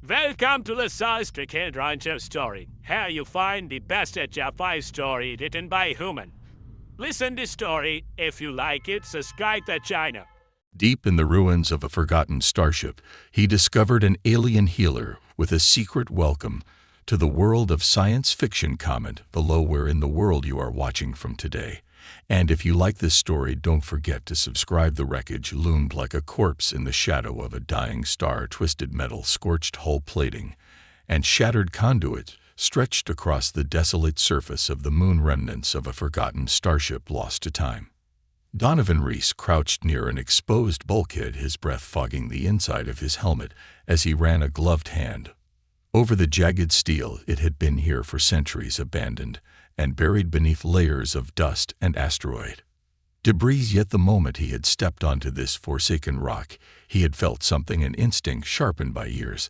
Welcome to the Sci Fi story. Here you find the best HFY story written by human. Listen the story. If you like it, subscribe the channel. Deep in the ruins of a forgotten starship, he discovered an alien healer with a secret welcome to the world of science fiction. Comment below where in the world you are watching from today. And if you like this story, don't forget to subscribe. The wreckage loomed like a corpse in the shadow of a dying star. Twisted metal, scorched hull plating, and shattered conduit stretched across the desolate surface of the moon, remnants of a forgotten starship lost to time. Donovan Reese crouched near an exposed bulkhead, his breath fogging the inside of his helmet as he ran a gloved hand over the jagged steel. It had been here for centuries, abandoned and buried beneath layers of dust and asteroid debris. Yet the moment he had stepped onto this forsaken rock, he had felt something. An instinct sharpened by years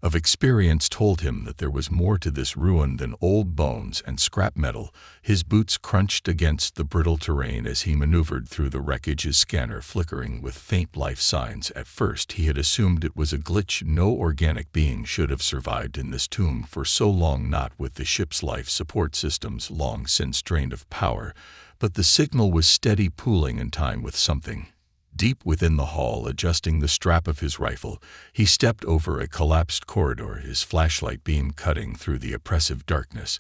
of experience told him that there was more to this ruin than old bones and scrap metal. His boots crunched against the brittle terrain as he maneuvered through the wreckage, his scanner flickering with faint life signs. At first he had assumed it was a glitch. No organic being should have survived in this tomb for so long, not with the ship's life support systems long since drained of power. But the signal was steady, pooling in time with something deep within the hull. Adjusting the strap of his rifle, he stepped over a collapsed corridor, his flashlight beam cutting through the oppressive darkness.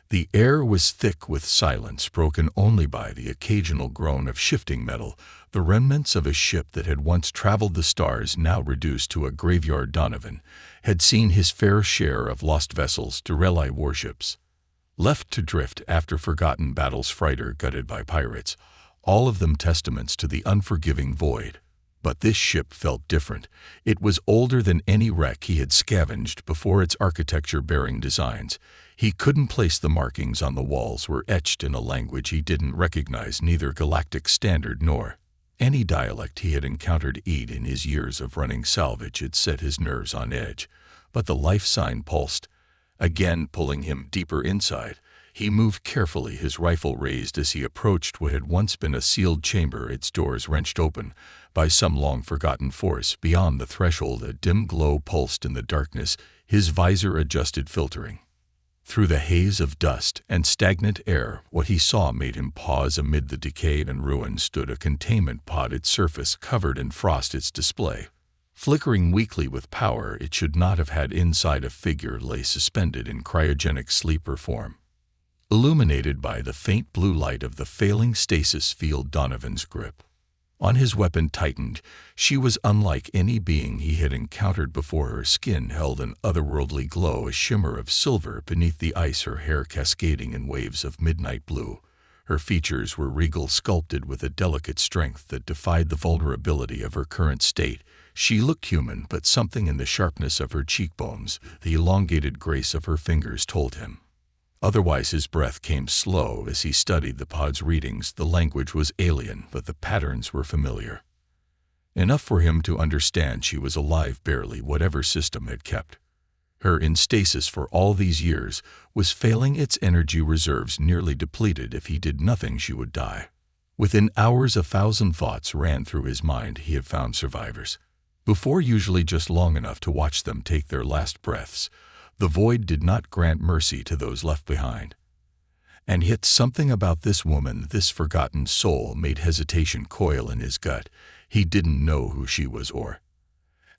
The air was thick with silence, broken only by the occasional groan of shifting metal, the remnants of a ship that had once traveled the stars, now reduced to a graveyard. Donovan had seen his fair share of lost vessels, derelict warships left to drift after forgotten battles, freighter gutted by pirates, all of them testaments to the unforgiving void. But this ship felt different. It was older than any wreck he had scavenged before, its architecture bearing designs he couldn't place. The markings on the walls were etched in a language he didn't recognize, neither galactic standard nor any dialect he had encountered. In his years of running salvage had set his nerves on edge, but the life sign pulsed again, pulling him deeper inside. He moved carefully, his rifle raised as he approached what had once been a sealed chamber, its doors wrenched open by some long-forgotten force. Beyond the threshold, a dim glow pulsed in the darkness, his visor adjusted, filtering through the haze of dust and stagnant air. What he saw made him pause. Amid the decay and ruin stood a containment pod, its surface covered in frost, its display flickering weakly with power it should not have had. Inside, a figure lay suspended in cryogenic sleeper form, illuminated by the faint blue light of the failing stasis field. Donovan's grip on his weapon tightened. She was unlike any being he had encountered before. Her skin held an otherworldly glow, a shimmer of silver beneath the ice, her hair cascading in waves of midnight blue. Her features were regal, sculpted with a delicate strength that defied the vulnerability of her current state. She looked human, but something in the sharpness of her cheekbones, the elongated grace of her fingers told him otherwise. His breath came slow as he studied the pod's readings. The language was alien, but the patterns were familiar enough for him to understand she was alive. Barely, whatever system had kept her in stasis for all these years was failing, its energy reserves nearly depleted. If he did nothing, she would die. Within hours, 1,000 thoughts ran through his mind. He had found survivors before, usually just long enough to watch them take their last breaths. The void did not grant mercy to those left behind. And yet something about this woman, this forgotten soul, made hesitation coil in his gut. He didn't know who she was or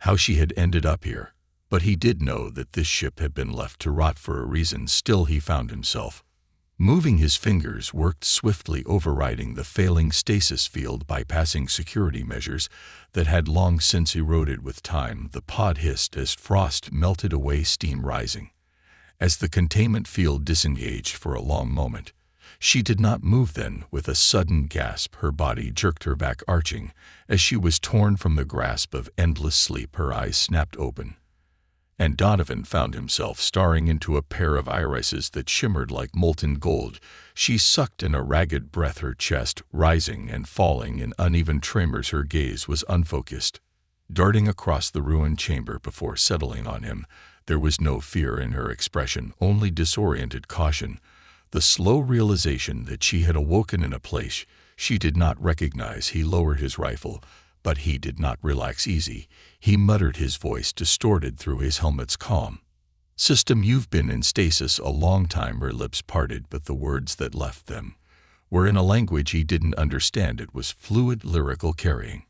how she had ended up here, but he did know that this ship had been left to rot for a reason. Still, he found himself moving. His fingers worked swiftly, overriding the failing stasis field, bypassing security measures that had long since eroded with time. The pod hissed as frost melted away, steam rising as the containment field disengaged. For a long moment she did not move. Then, with a sudden gasp, her body jerked her back, arching as she was torn from the grasp of endless sleep. Her eyes snapped open, and Donovan found himself staring into a pair of irises that shimmered like molten gold. She sucked in a ragged breath, her chest rising and falling in uneven tremors. Her gaze was unfocused, darting across the ruined chamber before settling on him. There was no fear in her expression, only disoriented caution, the slow realization that she had awoken in a place she did not recognize. He lowered his rifle, But he did not relax easy. He muttered, his voice distorted through his helmet's calm. "System, you've been in stasis a long time." Her lips parted, but the words that left them were in a language he didn't understand. It was fluid, lyrical, carrying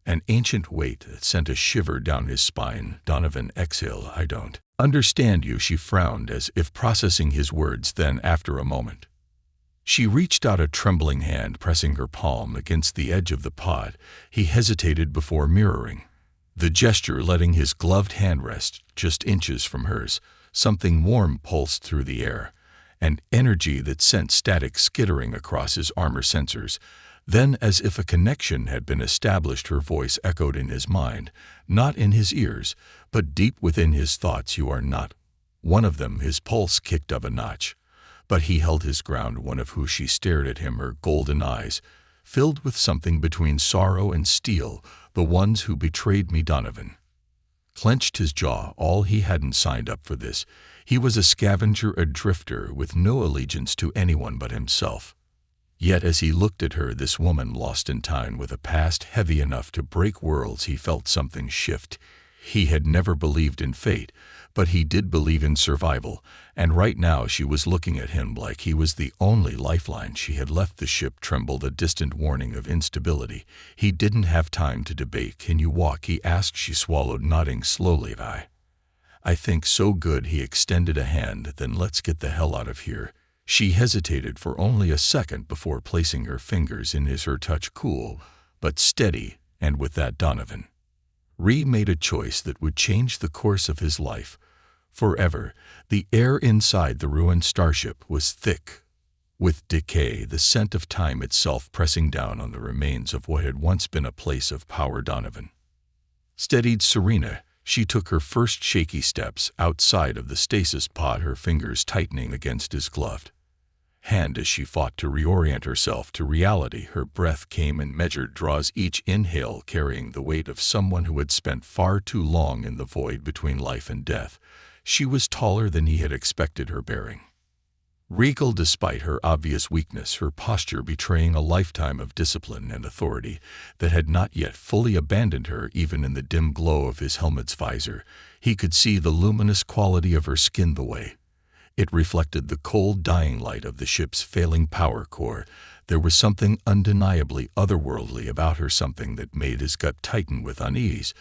an ancient weight that sent a shiver down his spine. "Donovan, exhale. I don't understand you." She frowned, as if processing his words. Then, after a moment, she reached out a trembling hand, pressing her palm against the edge of the pod. He hesitated before mirroring the gesture, letting his gloved hand rest just inches from hers. Something warm pulsed through the air, an energy that sent static skittering across his armor sensors. Then, as if a connection had been established, her voice echoed in his mind, not in his ears, but deep within his thoughts. "You are not one of them." His pulse kicked up a notch, but he held his ground. "One of who?" She stared at him, her golden eyes filled with something between sorrow and steel. "The ones who betrayed me." Donovan clenched his jaw. All he hadn't signed up for this. He was a scavenger, a drifter, with no allegiance to anyone but himself. Yet as he looked at her, this woman lost in time, with a past heavy enough to break worlds, he felt something shift. He had never believed in fate, but he did believe in survival, and right now she was looking at him like he was the only lifeline. She had left the ship, trembled, a distant warning of instability. He didn't have time to debate. "Can you walk?" he asked. She swallowed, nodding slowly. I think so." "Good." He extended a hand. "Then let's get the hell out of here." She hesitated for only a second before placing her fingers in his, her touch cool but steady, and with that Donovan made a choice that would change the course of his life forever. The air inside the ruined starship was thick with decay, the scent of time itself pressing down on the remains of what had once been a place of power. Donovan steadied Serena. She took her first shaky steps outside of the stasis pod, her fingers tightening against his gloved hand as she fought to reorient herself to reality. Her breath came in measured draws, each inhale carrying the weight of someone who had spent far too long in the void between life and death. She was taller than he had expected her, bearing regal despite her obvious weakness, her posture betraying a lifetime of discipline and authority that had not yet fully abandoned her. Even in the dim glow of his helmet's visor, he could see the luminous quality of her skin, the way it reflected the cold, dying light of the ship's failing power core. There was something undeniably otherworldly about her, something that made his gut tighten with unease.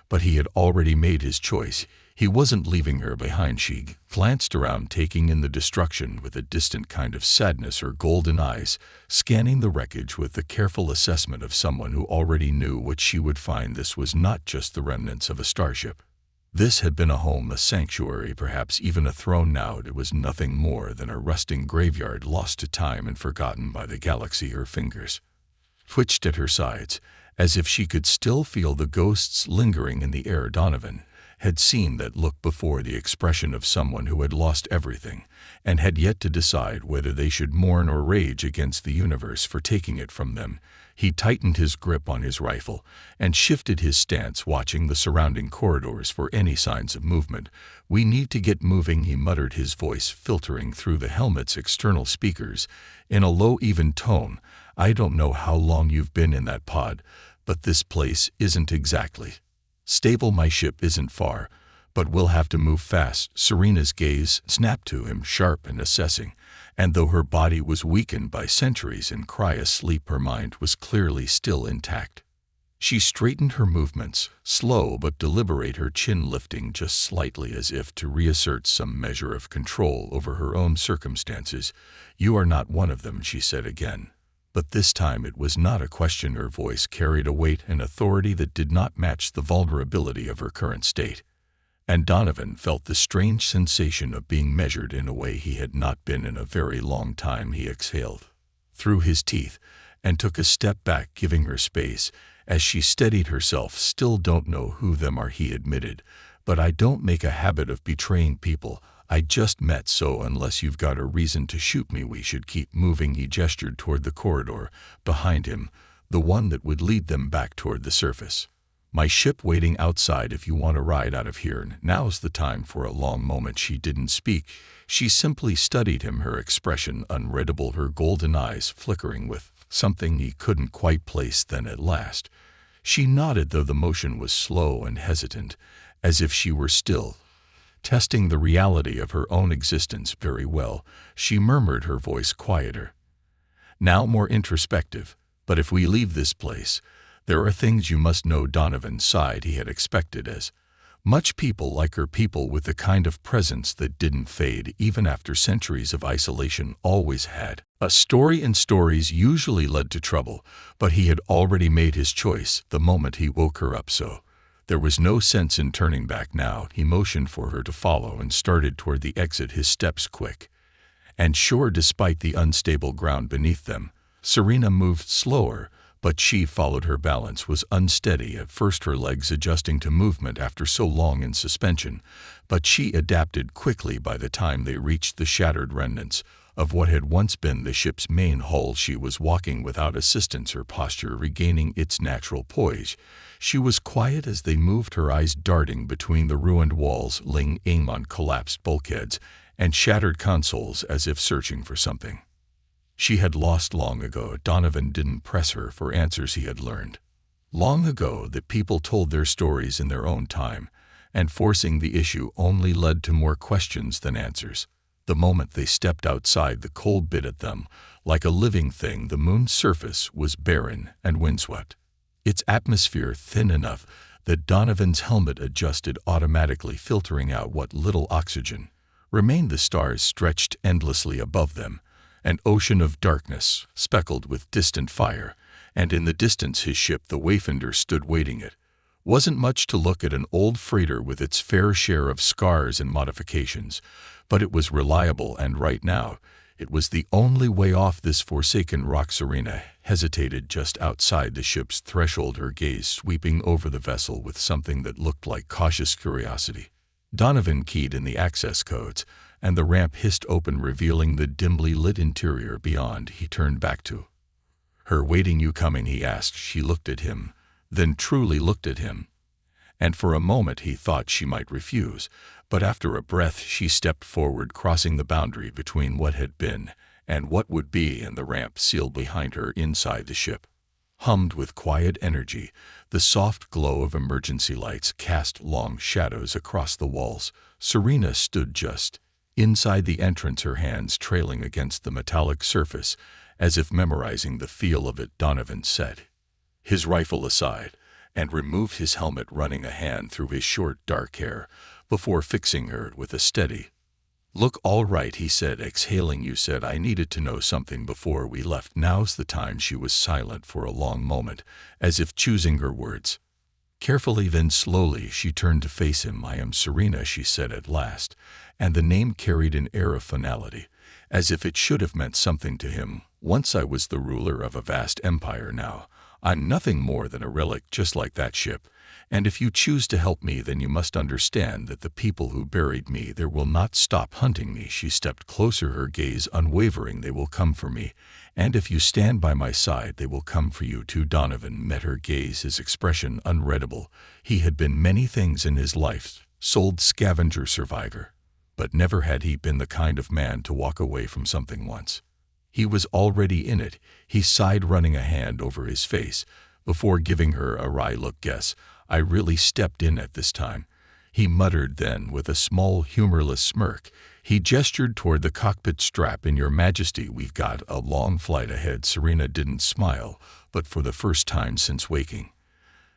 But he had already made his choice. He wasn't leaving her behind. She glanced around, taking in the destruction with a distant kind of sadness, her golden eyes scanning the wreckage with the careful assessment of someone who already knew what she would find. This was not just the remnants of a starship. This had been a home, a sanctuary, perhaps even a throne. Now it was nothing more than a rusting graveyard, lost to time and forgotten by the galaxy. Her fingers twitched at her sides, as if she could still feel the ghosts lingering in the air. Donovan had seen that look before, the expression of someone who had lost everything and had yet to decide whether they should mourn or rage against the universe for taking it from them. He tightened his grip on his rifle and shifted his stance, watching the surrounding corridors for any signs of movement. "We need to get moving," he muttered, his voice filtering through the helmet's external speakers in a low, even tone. "I don't know how long you've been in that pod, but this place isn't exactly stable. My ship isn't far, but we'll have to move fast." Serena's gaze snapped to him, sharp and assessing, and though her body was weakened by centuries in cryo-sleep, her mind was clearly still intact. She straightened her movements, slow but deliberate, her chin lifting just slightly as if to reassert some measure of control over her own circumstances. "You are not one of them," she said again. But this time it was not a question. Her voice carried a weight and authority that did not match the vulnerability of her current state. And Donovan felt the strange sensation of being measured in a way he had not been in a very long time. He exhaled through his teeth and took a step back, giving her space as she steadied herself. "Still don't know who them are," he admitted, "but I don't make a habit of betraying people I just met, so unless you've got a reason to shoot me, we should keep moving." He gestured toward the corridor behind him, the one that would lead them back toward the surface. "My ship waiting outside if you want to ride out of here. Now's the time." For a long moment she didn't speak. She simply studied him, her expression unreadable, her golden eyes flickering with something he couldn't quite place. Then at last She nodded, though the motion was slow and hesitant, as if she were still testing the reality of her own existence. Very well, she murmured, her voice quieter, now more introspective. But if we leave this place, there are things you must know. Donovan sighed. He had expected as much people like her, people with the kind of presence that didn't fade even after centuries of isolation. Always had a story, and stories usually led to trouble, but he had already made his choice the moment he woke her up, so there was no sense in turning back now. He motioned for her to follow and started toward the exit, his steps quick and sure. Despite the unstable ground beneath them, Serena moved slower, but she followed. Her balance was unsteady at first, her legs adjusting to movement after so long in suspension, but she adapted quickly. By the time they reached the shattered remnants of what had once been the ship's main hull, she was walking without assistance, her posture regaining its natural poise. She was quiet as they moved, her eyes darting between the ruined walls, laying aim on collapsed bulkheads and shattered consoles as if searching for something she had lost long ago. Donovan didn't press her for answers. He had learned long ago that people told their stories in their own time, and forcing the issue only led to more questions than answers. The moment they stepped outside, the cold bit at them like a living thing. The moon's surface was barren and windswept, its atmosphere thin enough that Donovan's helmet adjusted automatically, filtering out what little oxygen remained. The stars stretched endlessly above them, an ocean of darkness speckled with distant fire, and in the distance his ship, the Wayfinder, stood waiting. It wasn't much to look at, an old freighter with its fair share of scars and modifications, but it was reliable, and right now it was the only way off this forsaken rock. Serena hesitated just outside the ship's threshold, her gaze sweeping over the vessel with something that looked like cautious curiosity. Donovan keyed in the access codes, and the ramp hissed open, revealing the dimly lit interior beyond. He turned back to her. "Waiting, you coming?" he asked. She looked at him, then truly looked at him, and for a moment he thought she might refuse, but after a breath she stepped forward, crossing the boundary between what had been and what would be, and the ramp sealed behind her. Inside, the ship hummed with quiet energy. The soft glow of emergency lights cast long shadows across the walls. Serena stood just inside the entrance, her hands trailing against the metallic surface, as if memorizing the feel of it. Donovan set his rifle aside and removed his helmet, running a hand through his short, dark hair before fixing her with a steady look. "All right," he said, exhaling. "You said I needed to know something before we left. Now's the time." She was silent for a long moment, as if choosing her words carefully. Then slowly she turned to face him. "I am Serena," she said at last, and the name carried an air of finality, as if it should have meant something to him. "Once I was the ruler of a vast empire. Now I'm nothing more than a relic, just like that ship. And if you choose to help me, then you must understand that the people who buried me there will not stop hunting me." She stepped closer, her gaze unwavering. "They will come for me, and if you stand by my side, they will come for you too." Donovan met her gaze, his expression unreadable. He had been many things in his life: sold, scavenger, survivor, but never had he been the kind of man to walk away from something once he was already in it. He sighed, running a hand over his face before giving her a wry look. "Guess I really stepped in at this time," he muttered. Then, with a small, humorless smirk, he gestured toward the cockpit strap. "In your majesty, we've got a long flight ahead." Serena didn't smile, but for the first time since waking,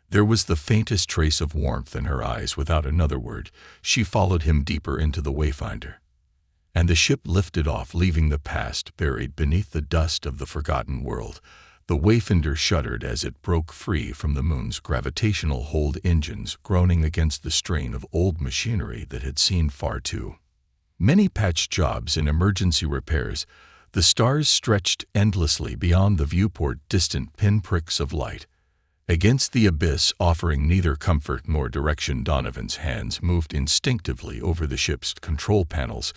there was the faintest trace of warmth in her eyes. Without another word, she followed him deeper into the Wayfinder, and the ship lifted off, leaving the past buried beneath the dust of the forgotten world. The Wayfinder shuddered as it broke free from the moon's gravitational hold, engines groaning against the strain of old machinery that had seen far too many patch jobs and emergency repairs. The stars stretched endlessly beyond the viewport, distant pinpricks of light against the abyss, offering neither comfort nor direction. Donovan's hands moved instinctively over the ship's control panels,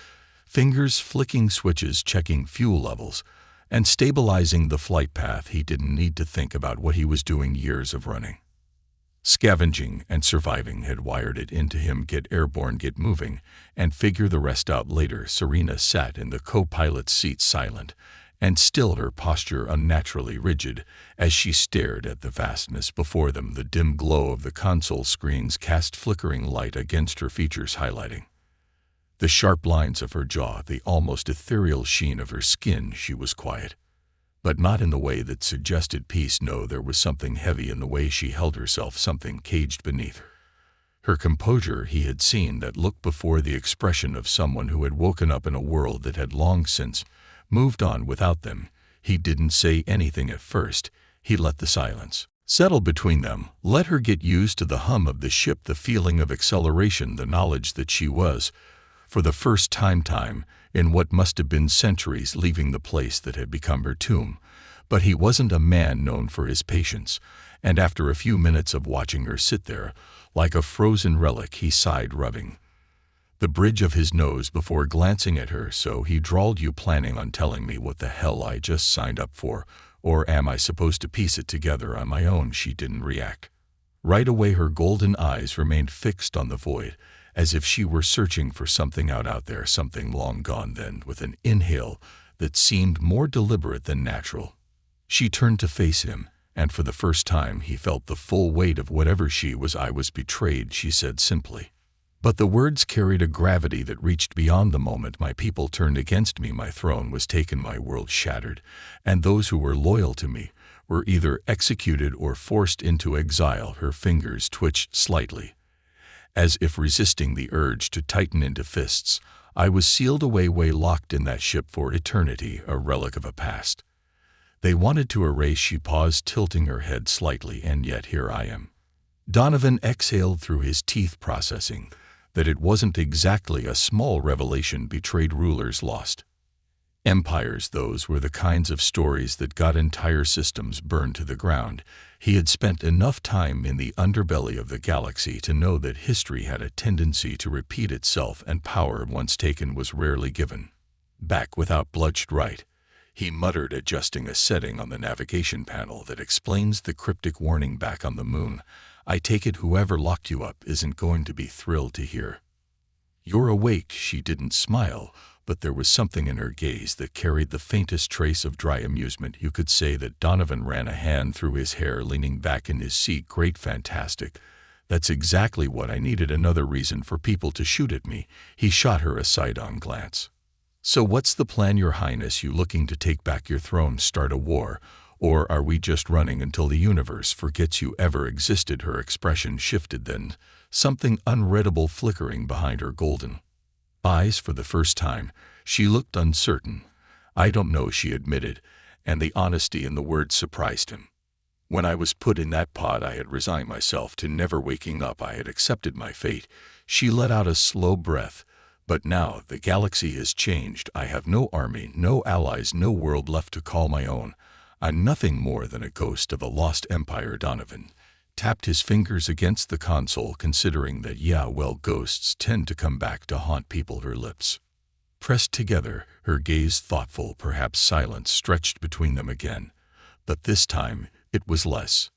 fingers flicking switches, checking fuel levels, and stabilizing the flight path. He didn't need to think about what he was doing. Years of running, scavenging, and surviving had wired it into him. Get airborne, get moving, and figure the rest out later. Serena sat in the co-pilot's seat, silent and still her posture unnaturally rigid as she stared at the vastness before them. The dim glow of the console screens cast flickering light against her features, highlighting the sharp lines of her jaw, the almost ethereal sheen of her skin. She was quiet, but not in the way that suggested peace. No, there was something heavy in the way she held herself, something caged beneath her. Her composure, he had seen that look before, the expression of someone who had woken up in a world that had long since moved on without them. He didn't say anything at first. He let the silence settle between them, let her get used to the hum of the ship, the feeling of acceleration, the knowledge that she was, for the first time in what must have been centuries, leaving the place that had become her tomb. But he wasn't a man known for his patience, and after a few minutes of watching her sit there, like a frozen relic, he sighed, rubbing the bridge of his nose before glancing at her. So he drawled, "You planning on telling me what the hell I just signed up for, or am I supposed to piece it together on my own?" She didn't react. Right away, her golden eyes remained fixed on the void, as if she were searching for something out there, something long gone. Then, with an inhale that seemed more deliberate than natural, she turned to face him, and for the first time he felt the full weight of whatever she was. "I was betrayed," she said simply. But the words carried a gravity that reached beyond the moment. "My people turned against me, my throne was taken, my world shattered, and those who were loyal to me were either executed or forced into exile." Her fingers twitched slightly, as if resisting the urge to tighten into fists. "I was sealed away, locked in that ship for eternity, a relic of a past they wanted to erase." She paused, tilting her head slightly. "And yet here I am." Donovan exhaled through his teeth, processing that it wasn't exactly a small revelation. Betrayed rulers, lost empires, those were the kinds of stories that got entire systems burned to the ground. He had spent enough time in the underbelly of the galaxy to know that history had a tendency to repeat itself, and power once taken was rarely given back without bloodshed. "Right," he muttered, adjusting a setting on the navigation panel. "That explains the cryptic warning back on the moon. I take it whoever locked you up isn't going to be thrilled to hear you're awake." She didn't smile, but there was something in her gaze that carried the faintest trace of dry amusement. You could say that. Donovan ran a hand through his hair, leaning back in his seat. "Great, fantastic. That's exactly what I needed. Another reason for people to shoot at me." He shot her a sidelong glance. "So what's the plan, Your Highness? You looking to take back your throne, start a war? Or are we just running until the universe forgets you ever existed?" Her expression shifted, then something unreadable flickering behind her golden eyes. For the first time, she looked uncertain. "I don't know," she admitted, and the honesty in the words surprised him. "When I was put in that pod, I had resigned myself to never waking up. I had accepted my fate." She let out a slow breath. "But now the galaxy has changed. I have no army, no allies, no world left to call my own. I'm nothing more than a ghost of a lost empire." Donovan tapped his fingers against the console, considering that, ghosts tend to come back to haunt people. Her lips pressed together, her gaze thoughtful. Perhaps silence stretched between them again, but this time it was less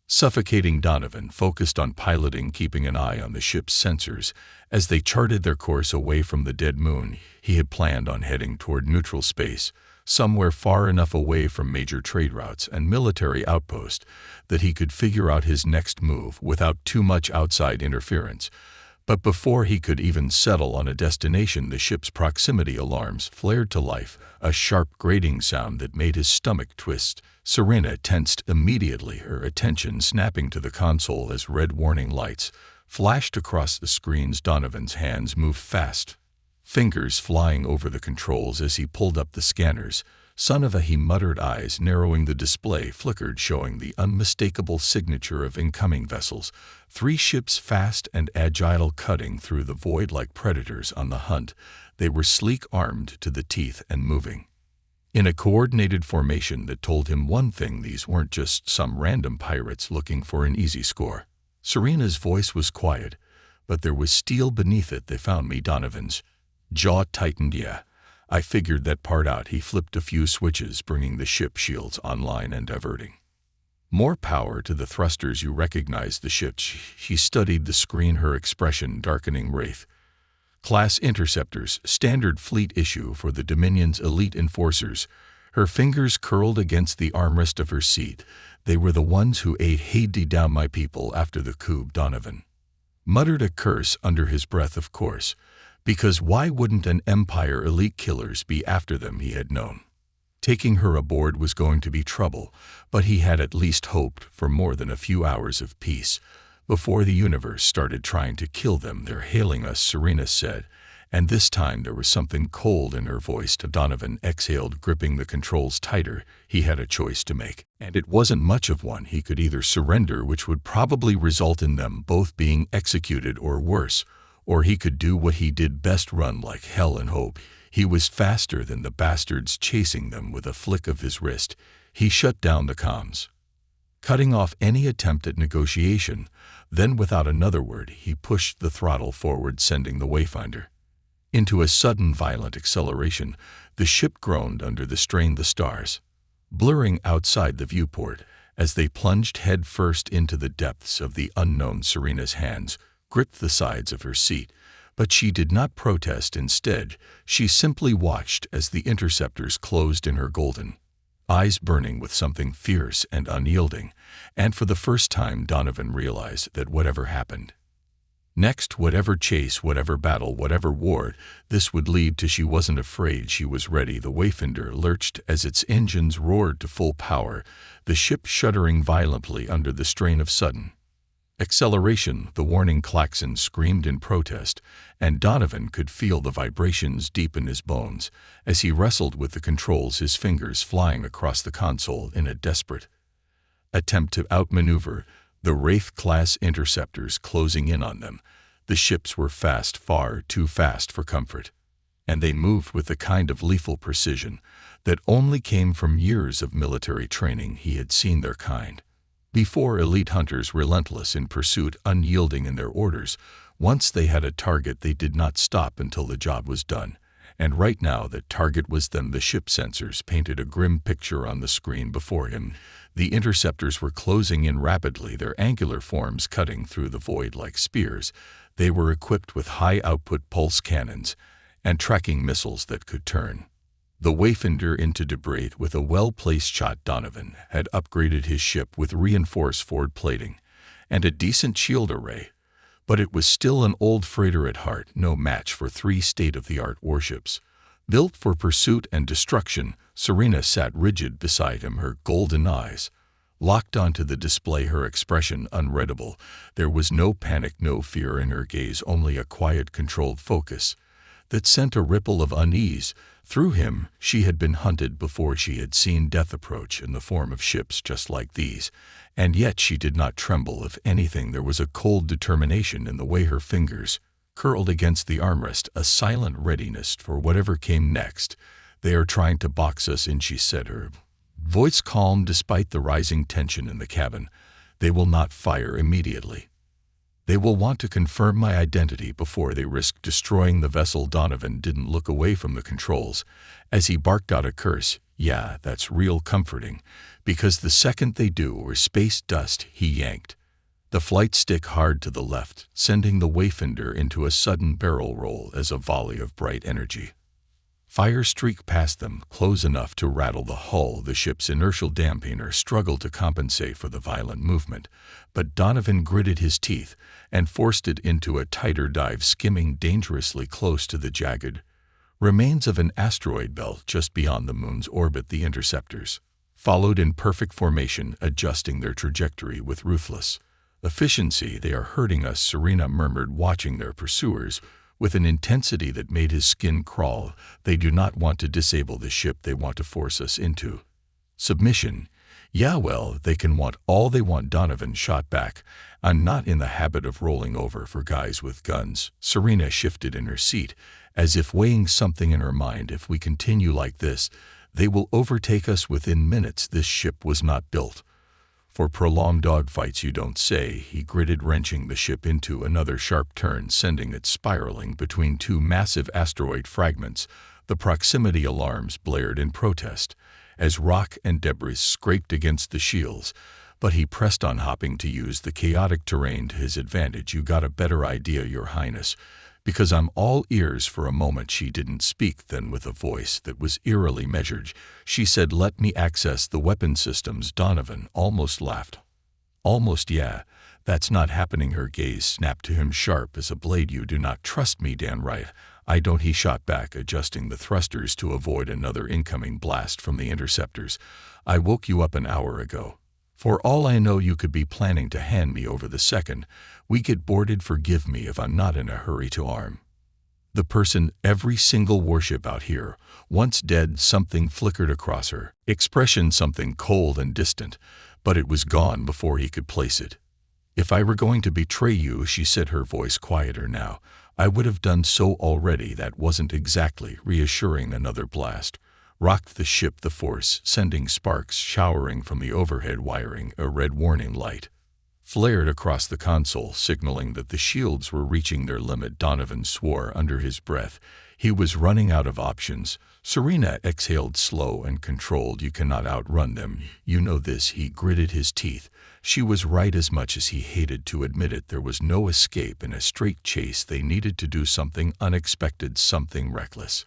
suffocating. Donovan focused on piloting, keeping an eye on the ship's sensors as they charted their course away from the dead moon. He had planned on heading toward neutral space, somewhere far enough away from major trade routes and military outposts that he could figure out his next move without too much outside interference. But before he could even settle on a destination, the ship's proximity alarms flared to life, a sharp grating sound that made his stomach twist. Serena tensed immediately, her attention snapping to the console as red warning lights flashed across the screens. Donovan's hands moved fast, fingers flying over the controls as he pulled up the scanners. "Son of a," he muttered, eyes narrowing. The display flickered, showing the unmistakable signature of incoming vessels. 3 ships, fast and agile, cutting through the void like predators on the hunt. They were sleek, armed to the teeth, and moving in a coordinated formation that told him one thing: these weren't just some random pirates looking for an easy score. Serena's voice was quiet, but there was steel beneath it. "They found me." Donovan's jaw tightened. "Yeah, I figured that part out." He flipped a few switches, bringing the ship shields online and diverting more power to the thrusters. "You recognize the ship?" She studied the screen, her expression darkening. "Wraith class interceptors, standard fleet issue for the Dominion's elite enforcers." Her fingers curled against the armrest of her seat. They were the ones who ate Haiti down my people after the coup. Donovan muttered a curse under his breath, of course, because why wouldn't an Empire elite killers be after them? He had known taking her aboard was going to be trouble, but he had at least hoped for more than a few hours of peace before the universe started trying to kill them. "They're hailing us," Serena said, and this time there was something cold in her voice. Donovan exhaled, gripping the controls tighter. He had a choice to make, and it wasn't much of one. He could either surrender, which would probably result in them both being executed, or worse, or he could do what he did best, run like hell and hope. He was faster than the bastards chasing them. With a flick of his wrist, he shut down the comms, cutting off any attempt at negotiation. Then, without another word, he pushed the throttle forward, sending the Wayfinder into a sudden violent acceleration. The ship groaned under the strain, the stars blurring outside the viewport as they plunged head first into the depths of the unknown. Serena's hands gripped the sides of her seat, but she did not protest. Instead, she simply watched as the interceptors closed in, her golden eyes burning with something fierce and unyielding. And for the first time, Donovan realized that whatever happened next, whatever chase, whatever battle, whatever war this would lead to, she wasn't afraid. She was ready. The Wayfinder lurched as its engines roared to full power, the ship shuddering violently under the strain of sudden acceleration. The warning klaxon screamed in protest, and Donovan could feel the vibrations deep in his bones as he wrestled with the controls, his fingers flying across the console in a desperate attempt to outmaneuver the Wraith-class interceptors closing in on them. The ships were fast, far too fast for comfort, and they moved with the kind of lethal precision that only came from years of military training. He had seen their kind before: elite hunters, relentless in pursuit, unyielding in their orders. Once they had a target, they did not stop until the job was done. And right now that target was them. The ship sensors painted a grim picture on the screen before him. The interceptors were closing in rapidly, their angular forms cutting through the void like spears. They were equipped with high-output pulse cannons and tracking missiles that could turn the Wayfinder into debris with a well-placed shot. Donovan had upgraded his ship with reinforced forward plating and a decent shield array, but it was still an old freighter at heart, no match for 3 state-of-the-art warships built for pursuit and destruction. Serena sat rigid beside him, her golden eyes locked onto the display, her expression unreadable. There was no panic, no fear in her gaze, only a quiet, controlled focus that sent a ripple of unease through him. She had been hunted before. She had seen death approach in the form of ships just like these, and yet she did not tremble. If anything, there was a cold determination in the way her fingers curled against the armrest, a silent readiness for whatever came next. "They are trying to box us in," she said, her voice calm despite the rising tension in the cabin. "They will not fire immediately. They will want to confirm my identity before they risk destroying the vessel." Donovan didn't look away from the controls as he barked out a curse. "Yeah, that's real comforting, because the second they do, or space dust." He yanked the flight stick hard to the left, sending the Wayfinder into a sudden barrel roll as a volley of bright energy fire streaked past them, close enough to rattle the hull. The ship's inertial dampener struggled to compensate for the violent movement, but Donovan gritted his teeth and forced it into a tighter dive, skimming dangerously close to the jagged remains of an asteroid belt just beyond the moon's orbit. The interceptors followed in perfect formation, adjusting their trajectory with ruthless efficiency. "They are hurting us," Serena murmured, watching their pursuers with an intensity that made his skin crawl. "They do not want to disable the ship. They want to force us into submission." "Yeah, well, they can want all they want," Donovan shot back. "I'm not in the habit of rolling over for guys with guns." Serena shifted in her seat, as if weighing something in her mind. "If we continue like this, they will overtake us within minutes. This ship was not built for prolonged dogfights, you don't say." He gritted, wrenching the ship into another sharp turn, sending it spiraling between 2 massive asteroid fragments. The proximity alarms blared in protest as rock and debris scraped against the shields, but he pressed on, hopping to use the chaotic terrain to his advantage. "You got a better idea, Your Highness. Because I'm all ears. For a moment she didn't speak, then with a voice that was eerily measured, she said, "Let me access the weapon systems." Donovan almost laughed. "Almost, yeah. That's not happening." Her gaze snapped to him sharp as a blade. "You do not trust me, Dan, right?" "I don't," he shot back, adjusting the thrusters to avoid another incoming blast from the interceptors. "I woke you up an hour ago. For all I know, you could be planning to hand me over the second we get boarded. Forgive me if I'm not in a hurry to arm the person." Every single warship out here, once dead. Something flickered across her expression, something cold and distant, but it was gone before he could place it. "If I were going to betray you," she said, her voice quieter now, "I would have done so already." That wasn't exactly reassuring. Another blast rocked the ship, the force sending sparks showering from the overhead wiring. A red warning light flared across the console, signaling that the shields were reaching their limit. Donovan swore under his breath. He was running out of options. Serena exhaled, slow and controlled. "You cannot outrun them. You know this." He gritted his teeth. She was right, as much as he hated to admit it. There was no escape in a straight chase. They needed to do something unexpected, something reckless.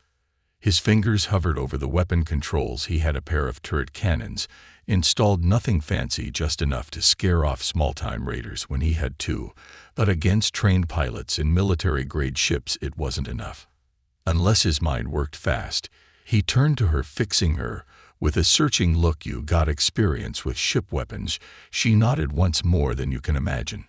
His fingers hovered over the weapon controls. He had a pair of turret cannons installed, nothing fancy, just enough to scare off small-time raiders when he had two. But against trained pilots in military-grade ships, it wasn't enough. Unless his mind worked fast. He turned to her, fixing her with a searching look. "You got experience with ship weapons?" She nodded. "Once more than you can imagine."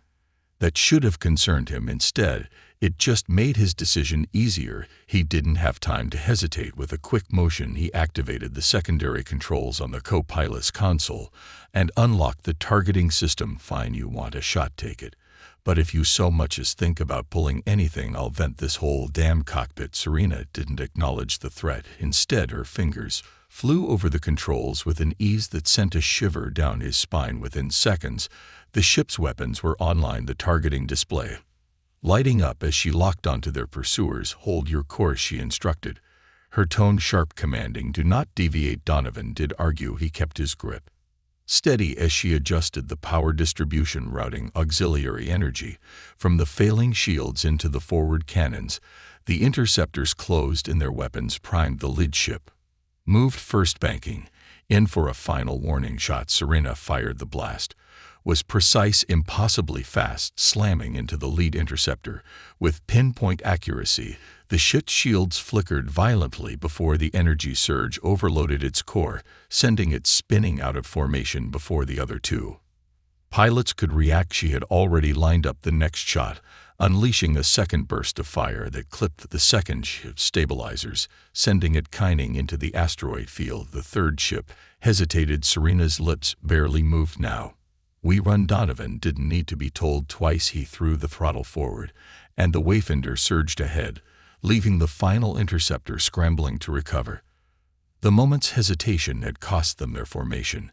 That should have concerned him. Instead, it just made his decision easier. He didn't have time to hesitate. With a quick motion, he activated the secondary controls on the co-pilot's console and unlocked the targeting system. "Fine, you want a shot, take it. But if you so much as think about pulling anything, I'll vent this whole damn cockpit." Serena didn't acknowledge the threat. Instead, her fingers flew over the controls with an ease that sent a shiver down his spine. Within seconds, the ship's weapons were online, the targeting display lighting up as she locked onto their pursuers. "Hold your course," she instructed, her tone sharp, commanding. "Do not deviate." Donovan did argue. He kept his grip steady as she adjusted the power distribution, routing auxiliary energy from the failing shields into the forward cannons. The interceptors closed in, their weapons primed. The lead ship moved first, banking in for a final warning shot. Serena fired. The blast was precise, impossibly fast, slamming into the lead interceptor with pinpoint accuracy. The ship's shields flickered violently before the energy surge overloaded its core, sending it spinning out of formation before the other two pilots could react. She had already lined up the next shot, unleashing a second burst of fire that clipped the second ship's stabilizers, sending it careening into the asteroid field. The third ship hesitated. Serena's lips barely moved now. "We run." Donovan didn't need to be told twice. He threw the throttle forward, and the Wayfinder surged ahead, leaving the final interceptor scrambling to recover. The moment's hesitation had cost them their formation,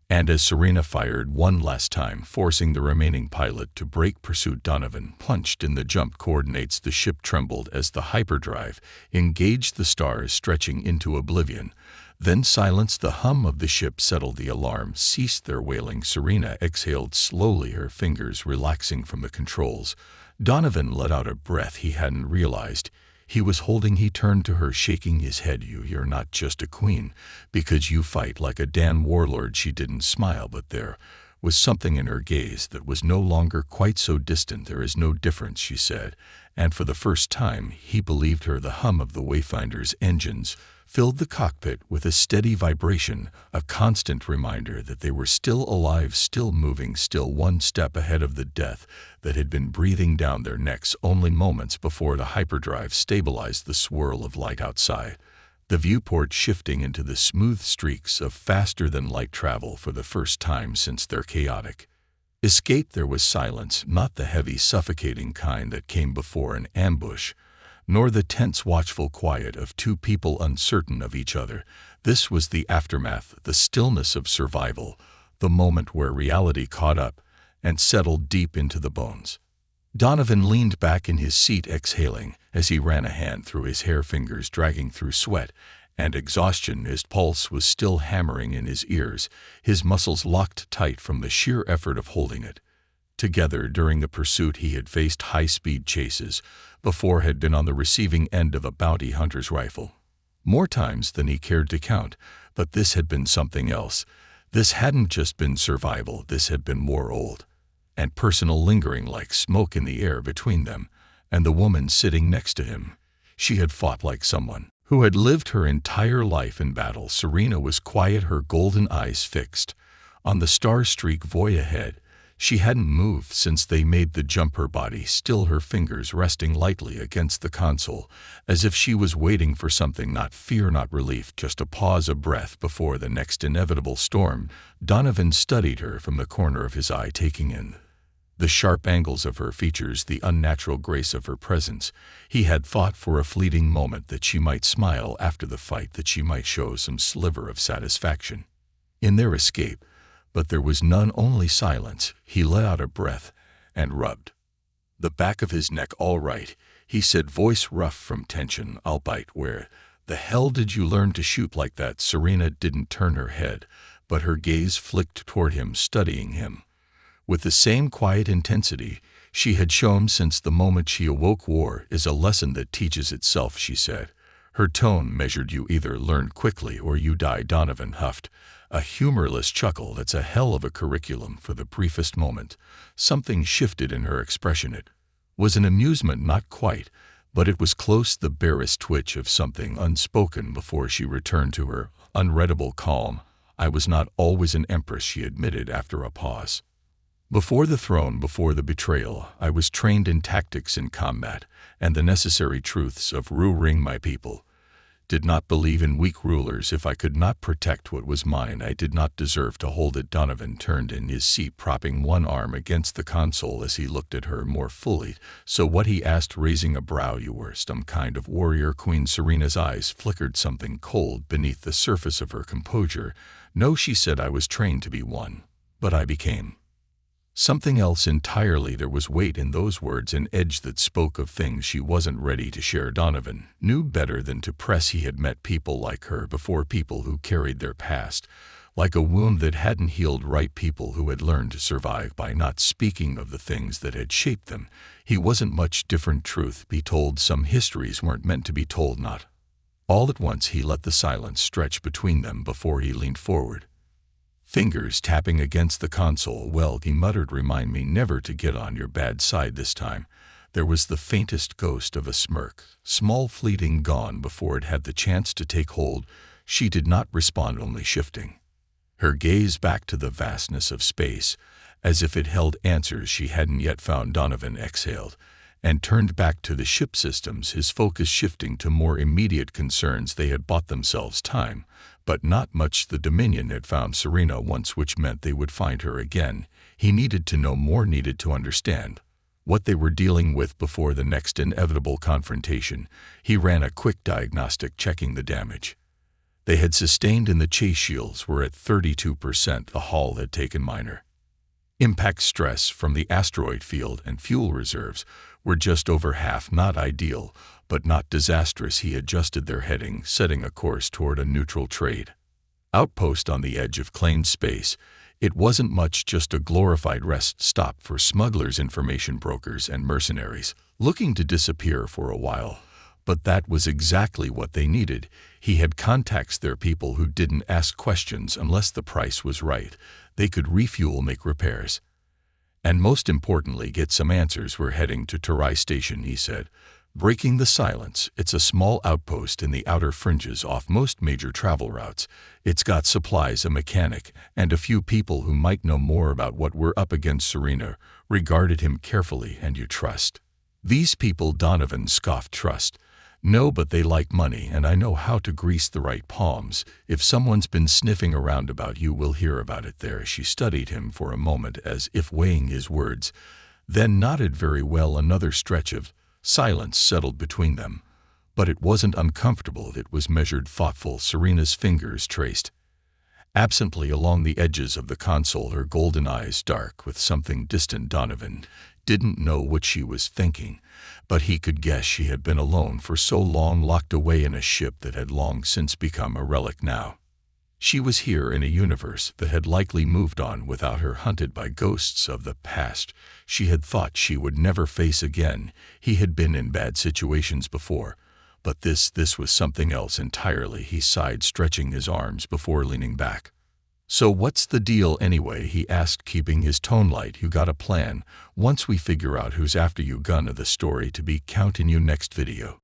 and as Serena fired one last time, forcing the remaining pilot to break pursuit, Donovan punched in the jump coordinates. The ship trembled as the hyperdrive engaged, the stars stretching into oblivion. Then silence. The hum of the ship settled. The alarm ceased their wailing. Serena exhaled slowly, her fingers relaxing from the controls. Donovan let out a breath he hadn't realized he was holding. He turned to her, shaking his head. You're not just a queen because you fight like a damn warlord." She didn't smile, but there was something in her gaze that was no longer quite so distant. "There is no difference," she said, and for the first time he believed her. The hum of the Wayfinder's engines filled the cockpit with a steady vibration, a constant reminder that they were still alive, still moving, still one step ahead of the death that had been breathing down their necks only moments before. The hyperdrive stabilized. The swirl of light outside the viewport shifting into the smooth streaks of faster-than-light travel for the first time since their chaotic escape. There was silence, not the heavy, suffocating kind that came before an ambush, nor the tense, watchful quiet of two people uncertain of each other. This was the aftermath, the stillness of survival, the moment where reality caught up and settled deep into the bones. Donovan leaned back in his seat, exhaling as he ran a hand through his hair, fingers dragging through sweat and exhaustion. His pulse was still hammering in his ears, his muscles locked tight from the sheer effort of holding it. Together during the pursuit he had faced high-speed chases, before had been on the receiving end of a bounty hunter's rifle. More times than he cared to count, but this had been something else. This hadn't just been survival, this had been more old and personal, lingering like smoke in the air between them and the woman sitting next to him. She had fought like someone who had lived her entire life in battle. Serena was quiet, her golden eyes fixed on the star-streaked void ahead. She hadn't moved since they made the jump, her body still, her fingers resting lightly against the console, as if she was waiting for something, not fear, not relief, just a pause, a breath before the next inevitable storm. Donovan studied her from the corner of his eye, taking in the sharp angles of her features, the unnatural grace of her presence. He had thought for a fleeting moment that she might smile after the fight, that she might show some sliver of satisfaction in their escape. But there was none, only silence. He let out a breath and rubbed the back of his neck. "All right," he said, voice rough from tension. "I'll bite." "Where the hell did you learn to shoot like that?" Serena didn't turn her head, but her gaze flicked toward him, studying him with the same quiet intensity she had shown since the moment she awoke. "War is a lesson that teaches itself," she said. Her tone measured. "You either learn quickly or you die." Donovan huffed a humorless chuckle. "That's a hell of a curriculum." For the briefest moment, something shifted in her expression. It was an amusement, not quite, but it was close, the barest twitch of something unspoken, before she returned to her unreadable calm. "I was not always an empress," she admitted after a pause. "Before the throne, before the betrayal, I was trained in tactics, in combat, and the necessary truths of ruling my people. Did not believe in weak rulers. If I could not protect what was mine, I did not deserve to hold it." Donovan turned in his seat, propping one arm against the console as he looked at her more fully. "So what?" he asked, raising a brow. "You were some kind of warrior queen?" Serena's eyes flickered something cold beneath the surface of her composure. "No," she said, "I was trained to be one, but I became something else entirely." There was weight in those words, an edge that spoke of things she wasn't ready to share. Donovan knew better than to press. He had met people like her before, people who carried their past like a wound that hadn't healed right, people who had learned to survive by not speaking of the things that had shaped them. He wasn't much different. Truth be told, some histories weren't meant to be told. Not all at once. He let the silence stretch between them before he leaned forward, fingers tapping against the console. "Well," he muttered, "remind me never to get on your bad side this time." There was the faintest ghost of a smirk, small, fleeting, gone before it had the chance to take hold. She did not respond, only shifting her gaze back to the vastness of space, as if it held answers she hadn't yet found. Donovan exhaled and turned back to the ship systems, his focus shifting to more immediate concerns. They had bought themselves time, but not much. The Dominion had found Serena once, which meant they would find her again. He needed to know more, needed to understand what they were dealing with before the next inevitable confrontation. He ran a quick diagnostic, checking the damage they had sustained in the chase. Shields were at 32%. The hull had taken minor impact stress from the asteroid field, and fuel reserves were just over half. Not ideal, but not disastrous. He adjusted their heading, setting a course toward a neutral trade outpost on the edge of claimed space. It wasn't much, just a glorified rest stop for smugglers, information brokers, and mercenaries looking to disappear for a while. But that was exactly what they needed. He had contacts there, people who didn't ask questions unless the price was right. They could refuel, make repairs, and most importantly, get some answers. "We're heading to Tarai Station," he said, breaking the silence. "It's a small outpost in the outer fringes off most major travel routes. It's got supplies, a mechanic, and a few people who might know more about what we're up against." Serena regarded him carefully. "And you trust these people?" Donovan scoffed. "Trust? No, but they like money, and I know how to grease the right palms. If someone's been sniffing around about you, we'll hear about it there." She studied him for a moment, as if weighing his words, then nodded. "Very well." Another stretch of silence settled between them, but it wasn't uncomfortable. It was measured, thoughtful. Serena's fingers traced absently along the edges of the console, her golden eyes dark with something distant. Donovan didn't know what she was thinking, but he could guess. She had been alone for so long, locked away in a ship that had long since become a relic. Now She was here in a universe that had likely moved on without her, hunted by ghosts of the past she had thought she would never face again. He had been in bad situations before, but this was something else entirely. He sighed, stretching his arms before leaning back. "So what's the deal anyway?" he asked, keeping his tone light. "You got a plan? Once we figure out who's after you, gonna the story to be counting you next video."